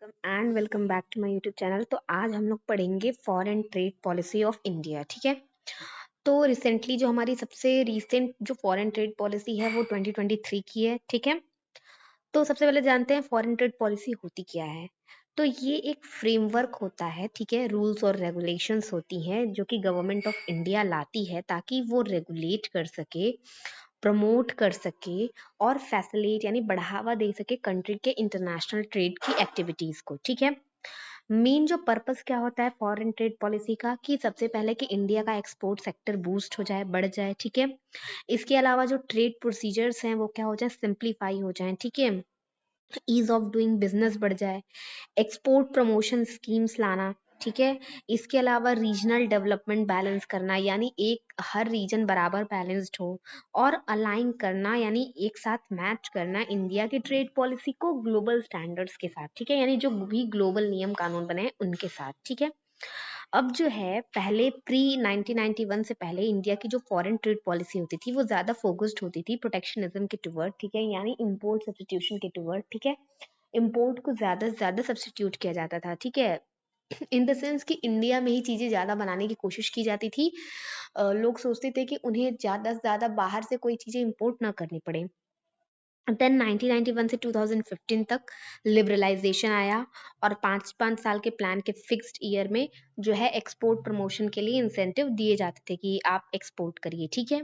Welcome back to my YouTube channel. तो आज हम लोग पढ़ेंगे foreign trade policy of India. ठीक है। तो रिसेंटली जो हमारी सबसे रीसेंट जो फॉरेन ट्रेड पॉलिसी है वो 2023 की है। ठीक है। तो सबसे पहले जानते हैं फॉरेन ट्रेड पॉलिसी होती क्या है। तो ये एक फ्रेमवर्क होता है। ठीक है। रूल्स और रेगुलेशंस होती हैं जो कि गवर्नमेंट ऑफ इंडिया लाती है ताकि वो रेगुलेट कर सके, प्रमोट कर सके और फैसिलिटेट यानी बढ़ावा दे सके कंट्री के इंटरनेशनल ट्रेड की एक्टिविटीज को। ठीक है। मेन जो पर्पस क्या होता है फॉरेन ट्रेड पॉलिसी का कि सबसे पहले कि इंडिया का एक्सपोर्ट सेक्टर बूस्ट हो जाए, बढ़ जाए। ठीक है। इसके अलावा जो ट्रेड प्रोसीजर्स हैं वो क्या हो जाए, सिंप्लीफाई हो जाए। ठीक है। ईज ऑफ डूइंग बिजनेस बढ़ जाए, एक्सपोर्ट प्रमोशन स्कीम्स लाना। ठीक है। इसके अलावा रीजनल डेवलपमेंट बैलेंस करना यानी एक हर रीजन बराबर बैलेंस्ड हो, और अलाइन करना यानी एक साथ मैच करना इंडिया की ट्रेड पॉलिसी को ग्लोबल स्टैंडर्ड्स के साथ। ठीक है। यानी जो भी ग्लोबल नियम कानून बने हैं उनके साथ। ठीक है। अब जो है पहले प्री 1991 से पहले इंडिया की जो फॉरेन ट्रेड पॉलिसी होती थी वो ज्यादा फोकस्ड होती थी प्रोटेक्शनिज्म के टुवर्ड। ठीक है। यानी इम्पोर्ट सब्स्टिट्यूशन के टुवर्ड। ठीक है। इम्पोर्ट को ज्यादा से ज्यादा सब्स्टिट्यूट किया जाता था। ठीक है। इन द सेंस कि इंडिया में ही चीजें ज्यादा बनाने की कोशिश की जाती थी। लोग सोचते थे कि उन्हें ज्यादा से ज्यादा बाहर से कोई चीजें इंपोर्ट ना करनी पड़े। देन 1991 से 2015 तक लिबरलाइजेशन आया, और पाँच पाँच साल के प्लान के फिक्स्ड ईयर में जो है एक्सपोर्ट प्रमोशन के लिए इंसेंटिव दिए जाते थे कि आप एक्सपोर्ट करिए। ठीक है।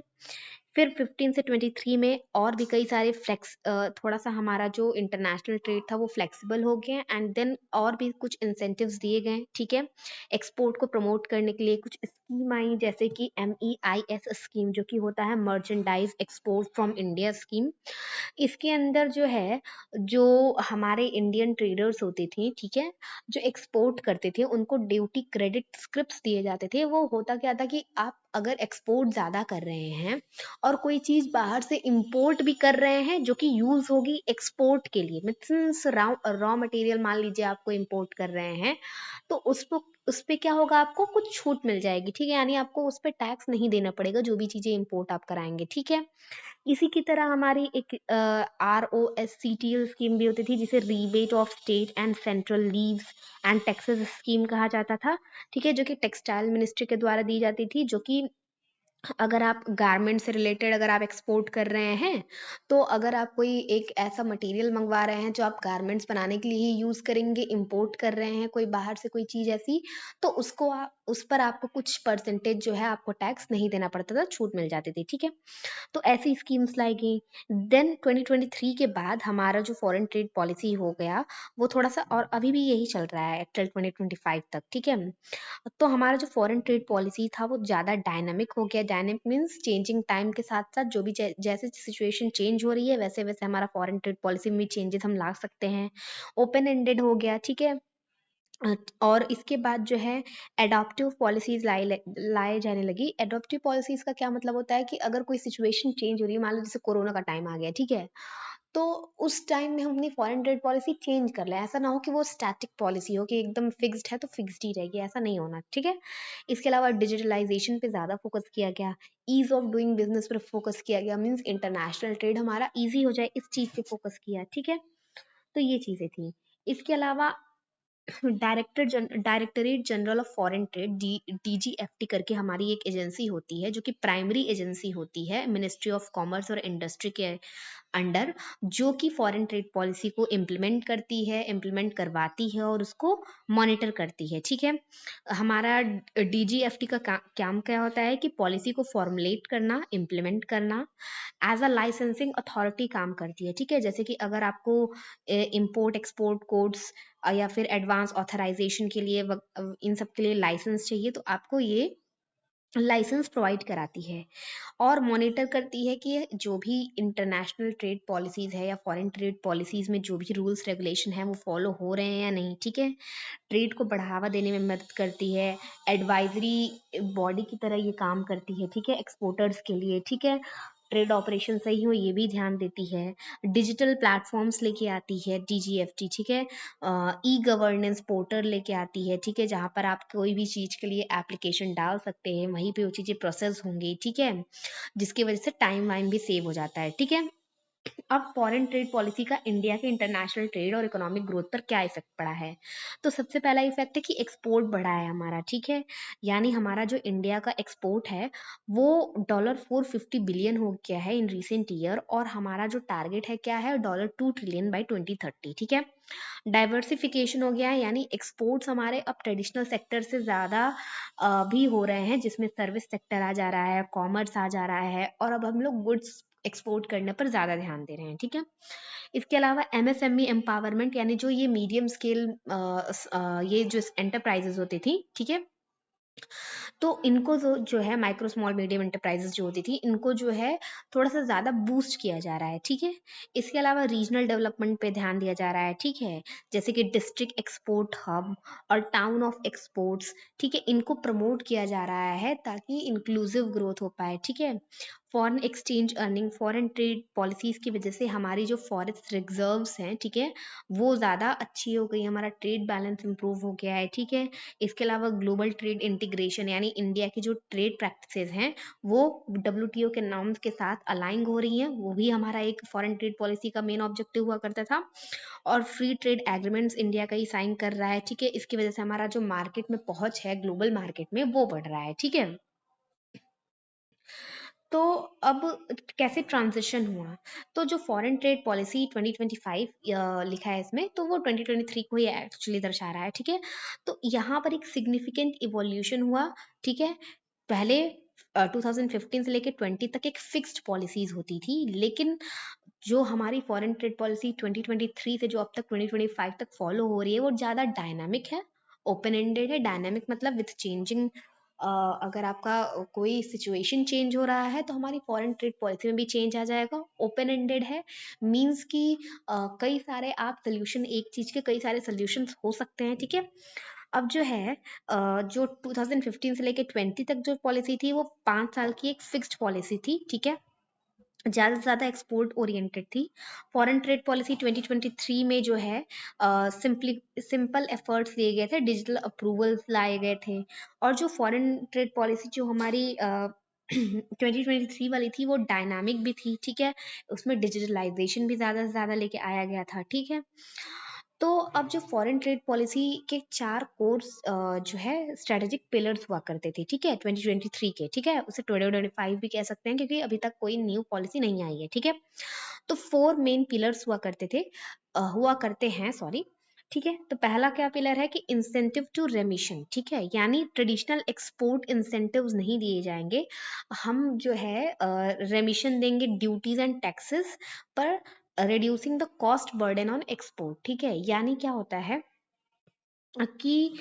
फिर 15 से 23 में और भी कई सारे थोड़ा सा हमारा जो इंटरनेशनल ट्रेड था वो फ्लेक्सिबल हो गया, एंड देन और भी कुछ इंसेंटिव्स दिए गए। ठीक है। एक्सपोर्ट को प्रमोट करने के लिए कुछ स्कीम आई जैसे कि MEIS स्कीम, जो कि होता है merchandise export from India scheme. इसके अंदर जो है, जो हमारे इंडियन ट्रेडर्स होते थे, ठीक है, जो एक्सपोर्ट करते थे उनको ड्यूटी क्रेडिट स्क्रिप्ट्स दिए जाते थे। वो होता क्या था कि आप अगर एक्सपोर्ट ज्यादा कर रहे हैं और कोई चीज बाहर से इंपोर्ट भी कर रहे हैं जो कि यूज होगी एक्सपोर्ट के लिए, मीन्स रॉ मटेरियल मान लीजिए आपको इंपोर्ट कर रहे हैं, तो उस पे क्या होगा, आपको कुछ छूट मिल जाएगी। ठीक है। यानी आपको उस पे टैक्स नहीं देना पड़ेगा जो भी चीजें इंपोर्ट आप कराएंगे। ठीक है। इसी की तरह हमारी एक ROSCTL स्कीम भी होती थी जिसे rebate of state and central leaves and taxes scheme कहा जाता था। ठीक है। जो कि टेक्सटाइल मिनिस्ट्री के द्वारा दी जाती थी, जो कि अगर आप गारमेंट से रिलेटेड अगर आप एक्सपोर्ट कर रहे हैं, तो अगर आप कोई एक ऐसा मटेरियल मंगवा रहे हैं जो आप गारमेंट्स बनाने के लिए ही यूज करेंगे, इंपोर्ट कर रहे हैं कोई बाहर से कोई चीज ऐसी, तो उसको उस पर आपको कुछ परसेंटेज जो है आपको टैक्स नहीं देना पड़ता था, छूट मिल जाती थी। ठीक है। तो ऐसी स्कीम्स लाई गई। देन 2023 के बाद हमारा जो फॉरेन ट्रेड पॉलिसी हो गया वो थोड़ा सा, और अभी भी यही चल रहा है टिल 2025 तक। ठीक है। तो हमारा जो फॉरेन ट्रेड पॉलिसी था वो ज़्यादा डायनामिक हो गया। डायनामिक मीन्स चेंजिंग टाइम के साथ साथ जो भी जैसे सिचुएशन चेंज हो रही है वैसे वैसे हमारा फॉरेन ट्रेड पॉलिसी में चेंजेस हम ला सकते हैं। ओपन एंडेड हो गया। ठीक है। और इसके बाद जो है एडॉप्टिव पॉलिसीज लाए जाने लगी। एडॉप्टिव पॉलिसीज का क्या मतलब होता है कि अगर कोई सिचुएशन चेंज हो रही है, मान लो जैसे कोरोना का टाइम आ गया, ठीक है, तो उस टाइम में हम अपनी फॉरेन ट्रेड पॉलिसी चेंज कर लें। ऐसा ना हो कि वो स्टैटिक पॉलिसी हो कि एकदम फिक्स्ड है तो फिक्स्ड ही रहेगी, ऐसा नहीं होना। ठीक है। इसके अलावा डिजिटलाइजेशन पे ज़्यादा फोकस किया गया, ईज ऑफ डूइंग बिजनेस पर फोकस किया गया, मीन्स इंटरनेशनल ट्रेड हमारा ईजी हो जाए, इस चीज़ पे फोकस किया। ठीक है। तो ये चीज़ें थी। इसके अलावा directorate general of foreign trade DGFT करके हमारी एक एजेंसी होती है जो कि प्राइमरी एजेंसी होती है मिनिस्ट्री ऑफ कॉमर्स और इंडस्ट्री के अंडर, जो कि फॉरेन ट्रेड पॉलिसी को इम्प्लीमेंट करती है, इम्प्लीमेंट करवाती है और उसको मॉनिटर करती है। ठीक है। हमारा DGFT का काम क्या होता है कि पॉलिसी को फॉर्मुलेट करना, इम्प्लीमेंट करना, एज अ लाइसेंसिंग अथॉरिटी काम करती है। ठीक है। जैसे कि अगर आपको इंपोर्ट एक्सपोर्ट कोड्स या फिर एडवांस ऑथराइजेशन के लिए इन सब के लिए लाइसेंस चाहिए, तो आपको ये लाइसेंस प्रोवाइड कराती है और मॉनिटर करती है कि जो भी इंटरनेशनल ट्रेड पॉलिसीज है या फॉरेन ट्रेड पॉलिसीज में जो भी रूल्स रेगुलेशन है वो फॉलो हो रहे हैं या नहीं। ठीक है। ट्रेड को बढ़ावा देने में मदद करती है, एडवाइजरी बॉडी की तरह ये काम करती है। ठीक है। एक्सपोर्टर्स के लिए। ठीक है। ट्रेड ऑपरेशन सही हो ये भी ध्यान देती है। डिजिटल प्लेटफॉर्म्स लेके आती है DGFT। ठीक है। ई गवर्नेंस पोर्टल लेके आती है। ठीक है। जहाँ पर आप कोई भी चीज के लिए एप्लीकेशन डाल सकते हैं, वहीं पे वो चीजें प्रोसेस होंगी। ठीक है। जिसकी वजह से टाइम वाइम भी सेव हो जाता है। ठीक है। अब फॉरेन ट्रेड पॉलिसी का इंडिया के इंटरनेशनल ट्रेड और इकोनॉमिक ग्रोथ पर क्या इफेक्ट पड़ा है? तो सबसे पहला इफेक्ट है कि एक्सपोर्ट बढ़ा है हमारा, ठीक है। यानी हमारा जो इंडिया का एक्सपोर्ट है वो $450 बिलियन हो गया है इन रिसेंट ईयर, और हमारा जो टारगेट है क्या है, $2 ट्रिलियन बाई 2030, ठीक है। डाइवर्सिफिकेशन हो गया है, यानी एक्सपोर्ट्स हमारे अब ट्रेडिशनल सेक्टर से ज़्यादा भी हो रहे हैं, जिसमें सर्विस सेक्टर आ जा रहा है, कॉमर्स आ जा रहा है, और अब हम लोग गुड्स एक्सपोर्ट करने पर ज़्यादा ध्यान दे रहे हैं, ठीक है। इसके अलावा एमएसएमई एम्पावरमेंट, यानी जो ये मीडियम स्केल ये जो एंटरप्राइजेस होती थी, ठीक है, तो इनको जो है माइक्रो स्मॉल मीडियम एंटरप्राइजेस जो होती थी, इनको जो है थोड़ा सा ज़्यादा बूस्ट किया जा रहा है, ठीक है। इसके अलावा रीजनल डेवलपमेंट पे ध्यान दिया जा रहा है, ठीक है, जैसे कि डिस्ट्रिक्ट एक्सपोर्ट हब और टाउन ऑफ एक्सपोर्ट्स, ठीक है, इनको प्रमोट किया जा रहा है ताकि इंक्लूसिव ग्रोथ हो पाए, ठीक है। Foreign exchange earning, foreign trade policies की वजह से हमारी जो फॉरेक्स रिजर्व्स हैं, ठीक है, वो ज़्यादा अच्छी हो गई, हमारा ट्रेड बैलेंस इंप्रूव हो गया है, ठीक है। इसके अलावा ग्लोबल ट्रेड इंटीग्रेशन, यानी इंडिया की जो ट्रेड प्रैक्टिसेस हैं वो डब्ल्यूटीओ के नॉर्म्स के साथ अलाइन हो रही हैं, वो भी हमारा एक फॉरेन ट्रेड पॉलिसी का मेन ऑब्जेक्टिव हुआ करता था। और फ्री ट्रेड एग्रीमेंट्स इंडिया का ही साइन कर रहा है, ठीक है। इसकी वजह से हमारा जो मार्केट में पहुंच है ग्लोबल मार्केट में वो बढ़ रहा है, ठीक है। तो अब कैसे ट्रांजिशन हुआ? तो जो फॉरेन ट्रेड पॉलिसी 2025 लिखा है इसमें, तो वो 2023 को ही एक्चुअली दर्शा रहा है, ठीक है। तो यहाँ पर एक सिग्निफिकेंट इवोल्यूशन हुआ, ठीक है। पहले 2015 से लेके 20 तक एक फिक्स्ड पॉलिसीज होती थी, लेकिन जो हमारी फॉरेन ट्रेड पॉलिसी 2023 से जो अब तक 2025 तक फॉलो हो रही है वो ज़्यादा डायनामिक है, ओपन एंडेड है। डायनामिक मतलब विथ चेंजिंग, अगर आपका कोई सिचुएशन चेंज हो रहा है तो हमारी फॉरेन ट्रेड पॉलिसी में भी चेंज आ जाएगा। ओपन एंडेड है मींस कि कई सारे आप सोल्यूशन, एक चीज के कई सारे सोल्यूशंस हो सकते हैं, ठीक है। अब जो है जो 2015 से लेके 20 तक जो पॉलिसी थी वो 5 साल की एक फिक्स्ड पॉलिसी थी, ठीक है, ज़्यादा से ज़्यादा एक्सपोर्ट ओरिएंटेड थी। फॉरेन ट्रेड पॉलिसी 2023 में जो है सिंपल एफर्ट्स लिए गए थे, डिजिटल अप्रूवल्स लाए गए थे, और जो फॉरेन ट्रेड पॉलिसी जो हमारी 2023 वाली थी वो डायनामिक भी थी, ठीक है। उसमें डिजिटलाइजेशन भी ज़्यादा से ज़्यादा लेके आया गया था, ठीक है। तो अब जो फॉरेन ट्रेड पॉलिसी के 4 कोर्स जो है स्ट्रेटेजिक पिलर्स हुआ करते थे, ठीक है, 2023 के, ठीक है, उसे 2025 भी कह सकते हैं क्योंकि अभी तक कोई न्यू पॉलिसी नहीं आई है, ठीक है। तो 4 मेन पिलर्स हुआ करते थे, हुआ करते हैं, सॉरी, ठीक है। तो पहला क्या पिलर है कि इंसेंटिव टू रेमिशन, ठीक है, यानी ट्रेडिशनल एक्सपोर्ट इंसेंटिव्स नहीं दिए जाएंगे, हम जो है रेमिशन देंगे ड्यूटीज एंड टैक्सेस पर, reducing the cost burden on export, ठीक है। यानी क्या होता है कि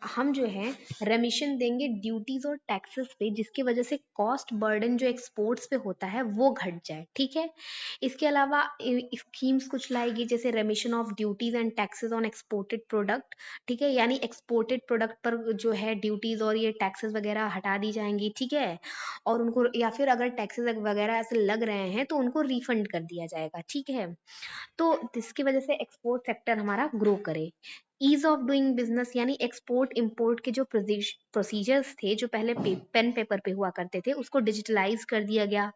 हम जो है रेमिशन देंगे ड्यूटीज और टैक्सेस पे, जिसकी वजह से कॉस्ट बर्डन जो एक्सपोर्ट्स पे होता है वो घट जाए, ठीक है। इसके अलावा स्कीम्स कुछ लाएगी, जैसे रेमिशन of duties and taxes on exported product, ठीक है, यानी एक्सपोर्टेड प्रोडक्ट पर जो है ड्यूटीज और ये टैक्सेस वगैरह हटा दी जाएंगी, ठीक है, और उनको, या फिर अगर टैक्सेस वगैरह ऐसे लग रहे हैं तो उनको रिफंड कर दिया जाएगा, ठीक है। तो जिसकी वजह से एक्सपोर्ट सेक्टर हमारा ग्रो करे। ईज ऑफ डूइंग बिजनेस, यानी एक्सपोर्ट इंपोर्ट के जो प्रोसीजर्स थे जो पहले पेन पेपर पे हुआ करते थे उसको डिजिटलाइज कर दिया गया।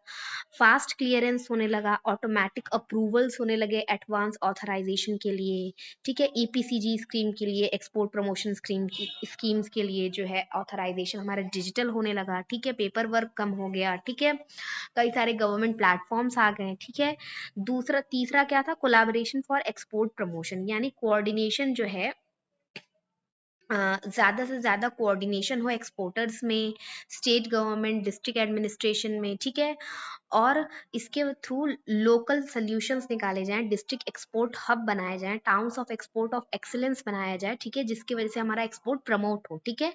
फास्ट क्लियरेंस होने लगा, ऑटोमेटिक अप्रूवल्स होने लगे एडवांस ऑथराइजेशन के लिए, ठीक है। ईपीसीजी स्कीम के लिए, एक्सपोर्ट प्रमोशन स्कीम की स्कीम्स के लिए जो है ऑथराइजेशन हमारा डिजिटल होने लगा, ठीक है, पेपर वर्क कम हो गया, ठीक है। कई सारे गवर्नमेंट प्लेटफॉर्म्स आ गए, ठीक है। दूसरा तीसरा क्या था, कोलैबोरेशन फॉर एक्सपोर्ट प्रमोशन, यानी कोऑर्डिनेशन जो है, ज़्यादा से ज़्यादा कोऑर्डिनेशन हो एक्सपोर्टर्स में, स्टेट गवर्नमेंट, डिस्ट्रिक्ट एडमिनिस्ट्रेशन में, ठीक है। और इसके थ्रू लोकल सॉल्यूशंस निकाले जाएं, डिस्ट्रिक्ट एक्सपोर्ट हब बनाए जाएं, towns of export of excellence बनाया जाए, ठीक है, जिसकी वजह से हमारा एक्सपोर्ट प्रमोट हो, ठीक है।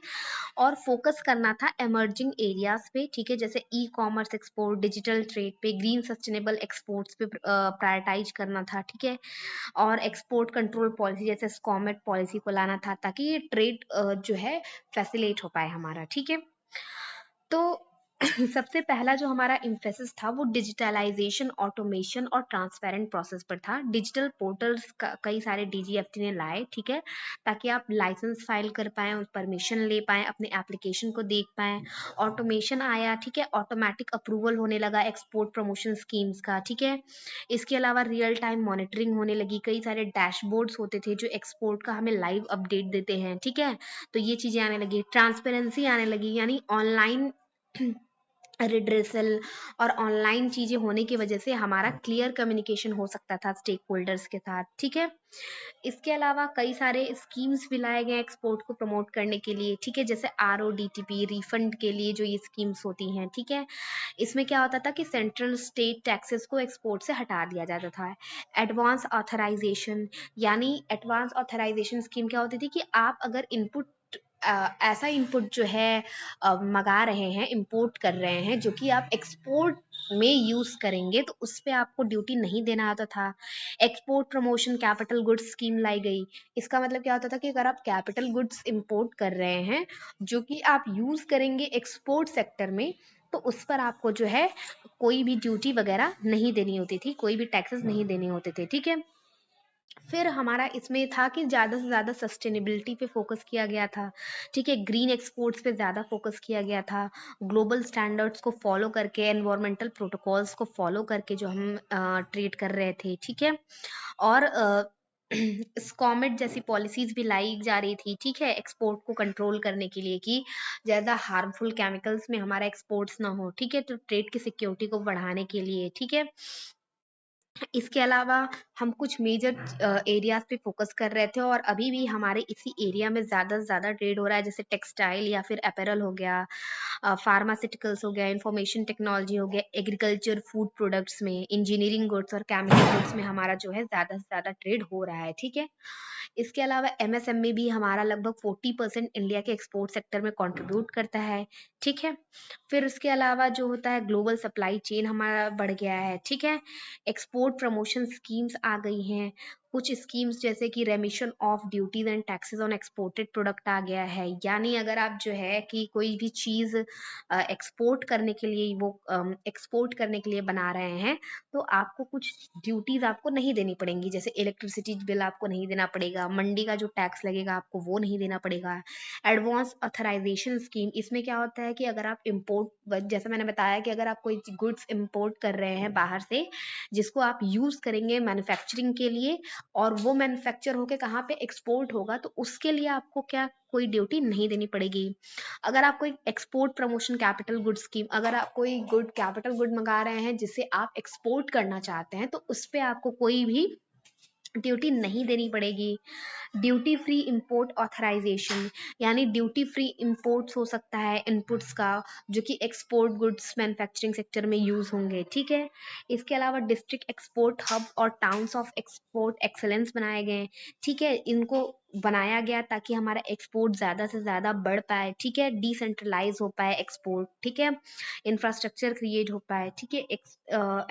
और फोकस करना था इमर्जिंग एरियाज पे, ठीक है, जैसे e commerce export, digital trade पे, ग्रीन सस्टेनेबल एक्सपोर्ट्स पे प्रायोरिटाइज करना था, ठीक है। और एक्सपोर्ट कंट्रोल पॉलिसी जैसे स्कॉमेट पॉलिसी को लाना था, ताकि ये ट्रेड जो है फैसिलेट हो पाए हमारा, ठीक है। तो सबसे पहला जो हमारा इम्फेसिस था वो डिजिटलाइजेशन, ऑटोमेशन और ट्रांसपेरेंट प्रोसेस पर था। डिजिटल पोर्टल्स कई सारे डीजीएफटी ने लाए, ठीक है, ताकि आप लाइसेंस फाइल कर पाएं, परमिशन ले पाएं, अपने एप्लीकेशन को देख पाएं। ऑटोमेशन आया, ठीक है, ऑटोमेटिक अप्रूवल होने लगा एक्सपोर्ट प्रमोशन स्कीम्स का, ठीक है। इसके अलावा रियल टाइम मॉनिटरिंग होने लगी, कई सारे डैशबोर्ड्स होते थे जो एक्सपोर्ट का हमें लाइव अपडेट देते हैं, ठीक है। तो ये चीजें आने लगी, ट्रांसपेरेंसी आने लगी, यानी ऑनलाइन रिड्रेसल और ऑनलाइन चीजें होने की वजह से हमारा क्लियर कम्युनिकेशन हो सकता था स्टेक होल्डर्स के साथ, ठीक है। इसके अलावा कई सारे स्कीम्स भी लाए गए एक्सपोर्ट को प्रमोट करने के लिए, ठीक है, जैसे RODTP रिफंड के लिए जो ये स्कीम्स होती हैं, ठीक है। इसमें क्या होता था कि सेंट्रल स्टेट टैक्सेस को एक्सपोर्ट से हटा दिया जाता था। एडवांस ऑथराइजेशन, यानी एडवांस ऑथराइजेशन स्कीम क्या होती थी कि आप अगर इनपुट ऐसा इनपुट जो है मंगा रहे हैं, इंपोर्ट कर रहे हैं, जो कि आप एक्सपोर्ट में यूज करेंगे, तो उस पे आपको ड्यूटी नहीं देना आता था। Export promotion capital goods scheme लाई गई। इसका मतलब क्या होता था कि अगर आप कैपिटल गुड्स इंपोर्ट कर रहे हैं जो कि आप यूज करेंगे एक्सपोर्ट सेक्टर में, तो उस पर आपको जो है कोई भी ड्यूटी वगैरह नहीं देनी होती थी, कोई भी टैक्सेस नहीं देने होते थे, ठीक है। फिर हमारा इसमें था कि ज़्यादा से ज़्यादा सस्टेनेबिलिटी पे फोकस किया गया था, ठीक है, ग्रीन एक्सपोर्ट्स पे ज़्यादा फोकस किया गया था। ग्लोबल स्टैंडर्ड्स को फॉलो करके, एनवायरमेंटल प्रोटोकॉल्स को फॉलो करके जो हम ट्रेड कर रहे थे, ठीक है। और स्कॉमेट जैसी पॉलिसीज भी लाई जा रही थी, ठीक है, एक्सपोर्ट को कंट्रोल करने के लिए, कि ज़्यादा हार्मफुल केमिकल्स में हमारा एक्सपोर्ट्स ना हो, ठीक है, तो ट्रेड की सिक्योरिटी को बढ़ाने के लिए, ठीक है। इसके अलावा हम कुछ मेजर एरियाज पे फोकस कर रहे थे, और अभी भी हमारे इसी एरिया में ज़्यादा से ज़्यादा ट्रेड हो रहा है, जैसे टेक्सटाइल या फिर अपैरल हो गया, फार्मास्यूटिकल्स हो गया, इंफॉर्मेशन टेक्नोलॉजी हो गया, एग्रीकल्चर, फूड प्रोडक्ट्स में, इंजीनियरिंग गुड्स और केमिकल गुड्स में हमारा जो है ज़्यादा से ज़्यादा ट्रेड हो रहा है, ठीक है। इसके अलावा MSME भी हमारा लगभग 40% इंडिया के एक्सपोर्ट सेक्टर में कंट्रीब्यूट करता है, ठीक है। फिर उसके अलावा जो होता है ग्लोबल सप्लाई चेन हमारा बढ़ गया है, ठीक है। एक्सपोर्ट प्रमोशन स्कीम्स आ गई हैं, कुछ स्कीम्स जैसे कि remission of duties and taxes on exported product आ गया है, यानी अगर आप जो है कि कोई भी चीज एक्सपोर्ट करने के लिए, वो एक्सपोर्ट करने के लिए बना रहे हैं, तो आपको कुछ ड्यूटीज आपको नहीं देनी पड़ेंगी, जैसे इलेक्ट्रिसिटी बिल आपको नहीं देना पड़ेगा, मंडी का जो टैक्स लगेगा आपको वो नहीं देना पड़ेगा। एडवांस ऑथराइजेशन स्कीम, इसमें क्या होता है कि अगर आप इंपोर्ट, जैसे मैंने बताया कि अगर आप कोई गुड्स इंपोर्ट कर रहे हैं बाहर से, जिसको आप यूज करेंगे मैन्युफैक्चरिंग के लिए, और वो मैन्युफैक्चर होके कहाँ पे एक्सपोर्ट होगा, तो उसके लिए आपको क्या कोई ड्यूटी नहीं देनी पड़ेगी। अगर आप कोई export promotion capital good scheme, अगर आप कोई गुड कैपिटल गुड मंगा रहे हैं जिसे आप एक्सपोर्ट करना चाहते हैं, तो उस पे आपको कोई भी ड्यूटी नहीं देनी पड़ेगी। ड्यूटी फ्री इंपोर्ट ऑथराइजेशन, यानी ड्यूटी फ्री इंपोर्ट्स हो सकता है इनपुट्स का, जो कि एक्सपोर्ट गुड्स मैन्युफैक्चरिंग सेक्टर में यूज होंगे, ठीक है। इसके अलावा डिस्ट्रिक्ट एक्सपोर्ट हब और टाउन्स ऑफ एक्सपोर्ट एक्सेलेंस बनाए गए, ठीक है, इनको बनाया गया ताकि हमारा एक्सपोर्ट ज्यादा से ज्यादा बढ़ पाए, ठीक है, डिसेंट्रलाइज हो पाए एक्सपोर्ट, ठीक है, इंफ्रास्ट्रक्चर क्रिएट हो पाए, ठीक है,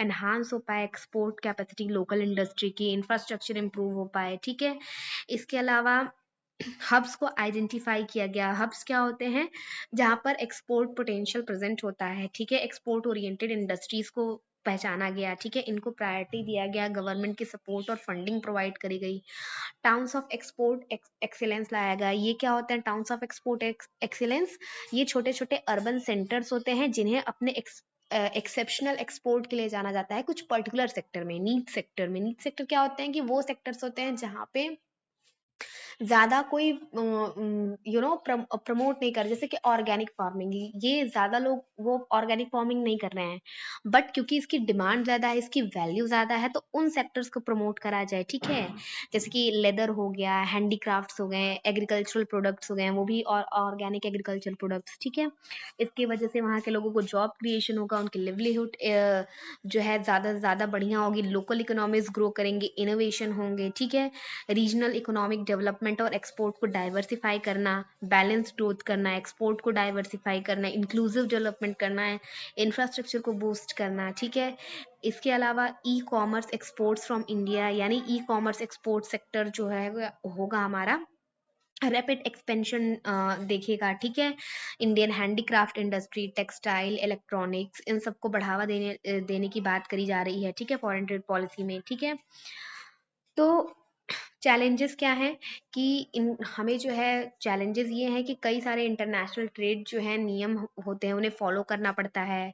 एनहांस हो पाए एक्सपोर्ट कैपेसिटी, लोकल इंडस्ट्री की इंफ्रास्ट्रक्चर इंप्रूव हो पाए, ठीक है। इसके अलावा हब्स को आइडेंटिफाई किया गया। हब्स क्या होते हैं? जहां पर एक्सपोर्ट पोटेंशियल प्रेजेंट होता है, ठीक है, एक्सपोर्ट ओरिएंटेड इंडस्ट्रीज को पहचाना गया, ठीक है, इनको प्रायोरिटी दिया गया, गवर्नमेंट की सपोर्ट और फंडिंग प्रोवाइड करी गई। टाउन्स ऑफ एक्सपोर्ट एक्सीलेंस लाया गया। ये क्या होता है टाउन्स ऑफ एक्सपोर्ट एक्सीलेंस? ये छोटे छोटे अर्बन सेंटर्स होते हैं जिन्हें अपने एक्सेप्शनल एक्सपोर्ट के लिए जाना जाता है, कुछ पर्टिकुलर सेक्टर में, नीच सेक्टर में। नीच सेक्टर क्या होते हैं कि वो सेक्टर्स होते हैं जहाँ पे ज्यादा कोई प्रमोट नहीं कर, जैसे कि ऑर्गेनिक फार्मिंग, ये ज्यादा लोग वो ऑर्गेनिक फार्मिंग नहीं कर रहे हैं, बट क्योंकि इसकी डिमांड ज्यादा है, इसकी वैल्यू ज्यादा है, तो उन सेक्टर्स को प्रमोट करा जाए, ठीक है। जैसे कि लेदर हो गया, हैंडीक्राफ्ट्स हो गए, एग्रीकल्चरल प्रोडक्ट्स हो गए, वो भी और ऑर्गेनिक एग्रीकल्चरल प्रोडक्ट्स, ठीक है। इसकी वजह से वहाँ के लोगों को जॉब क्रिएशन होगा, उनकी लिवलीहुड जो है ज्यादा से ज्यादा बढ़िया होगी, लोकल इकोनॉमीज ग्रो करेंगे, इनोवेशन होंगे, ठीक है। रीजनल इकोनॉमिक डेवलपमेंट और एक्सपोर्ट को डाइवर्सिफाई करना, बैलेंस ग्रोथ करना, एक्सपोर्ट को डाइवर्सिफाई करना, इंक्लूसिव डेवलपमेंट करना है, इंफ्रास्ट्रक्चर को बूस्ट करना, ठीक है। इसके अलावा e commerce exports from India, यानी ई कॉमर्स एक्सपोर्ट सेक्टर जो है होगा हमारा रैपिड एक्सपेंशन देखेगा, ठीक है। Indian handicraft industry, textile, electronics, इन सबको बढ़ावा देने की बात करी जा रही है, ठीक है, फॉरेन ट्रेड पॉलिसी में, ठीक है। तो चैलेंजेस क्या हैं कि इन हमें जो है, चैलेंजेस ये हैं कि कई सारे इंटरनेशनल ट्रेड जो है नियम होते हैं, उन्हें फॉलो करना पड़ता है।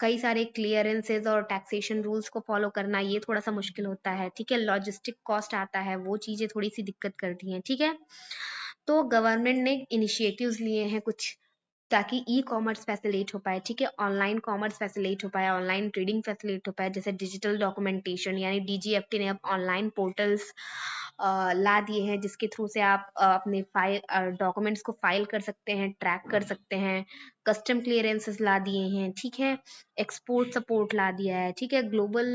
कई सारे क्लियरेंसेस और टैक्सेशन रूल्स को फॉलो करना ये थोड़ा सा मुश्किल होता है, ठीक है। लॉजिस्टिक कॉस्ट आता है, वो चीजें थोड़ी सी दिक्कत करती हैं, ठीक है। तो गवर्नमेंट ने इनिशिएटिव्स लिए हैं कुछ, ताकि ई कॉमर्स फैसिलिटेट हो पाए, ठीक है, ऑनलाइन कॉमर्स फैसिलिटेट हो पाए, ऑनलाइन ट्रेडिंग फैसिलिटेट हो पाए, जैसे डिजिटल डॉक्यूमेंटेशन, यानी डीजीएफटी ने अब ऑनलाइन पोर्टल्स ला दिए हैं, जिसके थ्रू से आप अपने फाइल डॉक्यूमेंट्स को फाइल कर सकते हैं, ट्रैक कर सकते हैं। कस्टम क्लियरेंसेस ला दिए हैं, ठीक है। एक्सपोर्ट सपोर्ट ला दिया है, ठीक है। ग्लोबल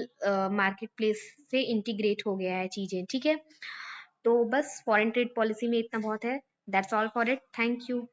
मार्केट प्लेस से इंटीग्रेट हो गया है चीजें, ठीक है। तो बस फॉरेन ट्रेड पॉलिसी में इतना बहुत है। That's all for it, thank you.